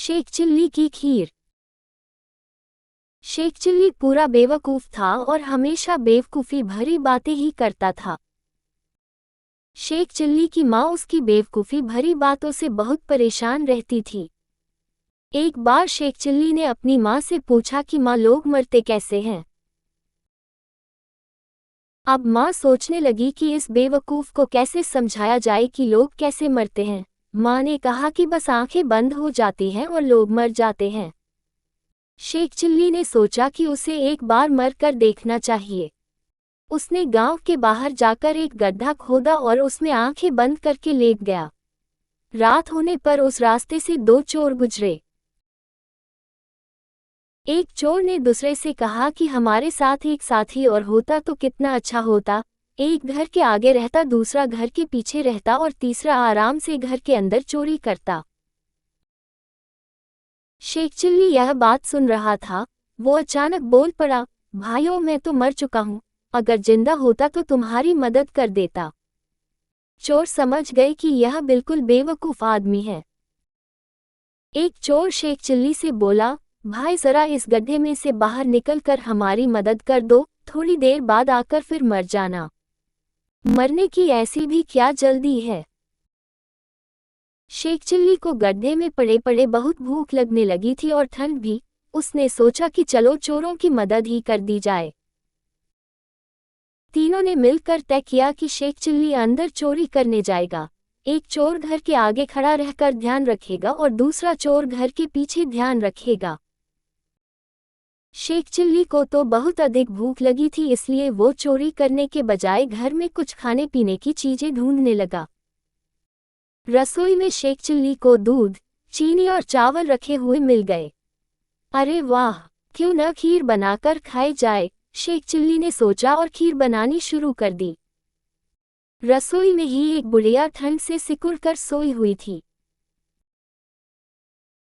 Sheikh chilli की खीर। Sheikh chilli पूरा बेवकूफ था और हमेशा बेवकूफ़ी भरी बातें ही करता था। शेख चिल्ली की माँ उसकी बेवकूफ़ी भरी बातों से बहुत परेशान रहती थी। एक बार शेख चिल्ली ने अपनी माँ से पूछा कि माँ, लोग मरते कैसे हैं? अब माँ सोचने लगी कि इस बेवकूफ़ को कैसे समझाया जाए कि लोग कैसे मरते हैं। माँ ने कहा कि बस आंखें बंद हो जाती हैं और लोग मर जाते हैं। शेख चिल्ली ने सोचा कि उसे एक बार मर कर देखना चाहिए। उसने गांव के बाहर जाकर एक गड्ढा खोदा और उसमें आंखें बंद करके लेट गया। रात होने पर उस रास्ते से दो चोर गुजरे। एक चोर ने दूसरे से कहा कि हमारे साथ एक साथी और होता तो कितना अच्छा होता। एक घर के आगे रहता, दूसरा घर के पीछे रहता और तीसरा आराम से घर के अंदर चोरी करता। शेख चिल्ली यह बात सुन रहा था। वो अचानक बोल पड़ा, भाइयों, मैं तो मर चुका हूँ, अगर जिंदा होता तो तुम्हारी मदद कर देता। चोर समझ गए कि यह बिल्कुल बेवकूफ़ आदमी है। एक चोर शेख चिल्ली से बोला, भाई, जरा इस गड्ढे में से बाहर निकल कर हमारी मदद कर दो, थोड़ी देर बाद आकर फिर मर जाना। मरने की ऐसी भी क्या जल्दी है? शेख चिल्ली को गड्ढे में पड़े पड़े बहुत भूख लगने लगी थी और ठंड भी। उसने सोचा कि चलो चोरों की मदद ही कर दी जाए। तीनों ने मिलकर तय किया कि शेख चिल्ली अंदर चोरी करने जाएगा। एक चोर घर के आगे खड़ा रहकर ध्यान रखेगा और दूसरा चोर घर के पीछे ध्यान रखेगा। शेख चिल्ली को तो बहुत अधिक भूख लगी थी, इसलिए वो चोरी करने के बजाय घर में कुछ खाने पीने की चीजें ढूंढने लगा। रसोई में शेख चिल्ली को दूध, चीनी और चावल रखे हुए मिल गए। अरे वाह, क्यों न खीर बनाकर खाई जाए, शेख चिल्ली ने सोचा और खीर बनानी शुरू कर दी। रसोई में ही एक बुढ़िया ठंड से सिकुड़ कर सोई हुई थी।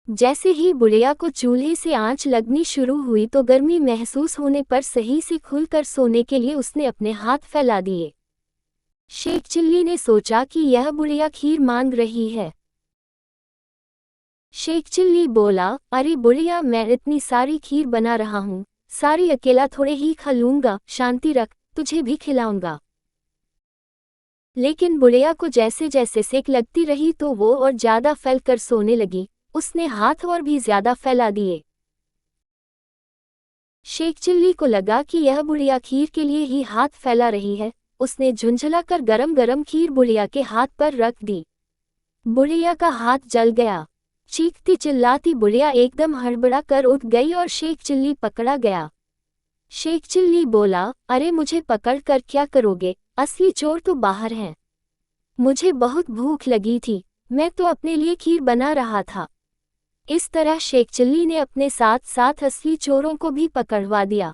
जैसे ही बुढ़िया को चूल्हे से आंच लगनी शुरू हुई तो गर्मी महसूस होने पर सही से खुलकर सोने के लिए उसने अपने हाथ फैला दिए। शेख चिल्ली ने सोचा कि यह बुढ़िया खीर मांग रही है। शेख चिल्ली बोला, अरे बुढ़िया, मैं इतनी सारी खीर बना रहा हूँ, सारी अकेला थोड़े ही खा लूंगा, शांति रख, तुझे भी खिलाऊंगा। लेकिन बुढ़िया को जैसे जैसे सेक लगती रही तो वो और ज्यादा फैलकर सोने लगी। उसने हाथ और भी ज्यादा फैला दिए। शेख चिल्ली को लगा कि यह बुढ़िया खीर के लिए ही हाथ फैला रही है। उसने झुंझलाकर गरम गरम खीर बुढ़िया के हाथ पर रख दी। बुढ़िया का हाथ जल गया। चीखती चिल्लाती बुढ़िया एकदम हड़बड़ा कर उठ गई और शेख चिल्ली पकड़ा गया। शेख चिल्ली बोला, अरे मुझे पकड़ कर क्या करोगे, असली चोर तो बाहर हैं। मुझे बहुत भूख लगी थी, मैं तो अपने लिए खीर बना रहा था। इस तरह शेख चिल्ली ने अपने साथ साथ असली चोरों को भी पकड़वा दिया।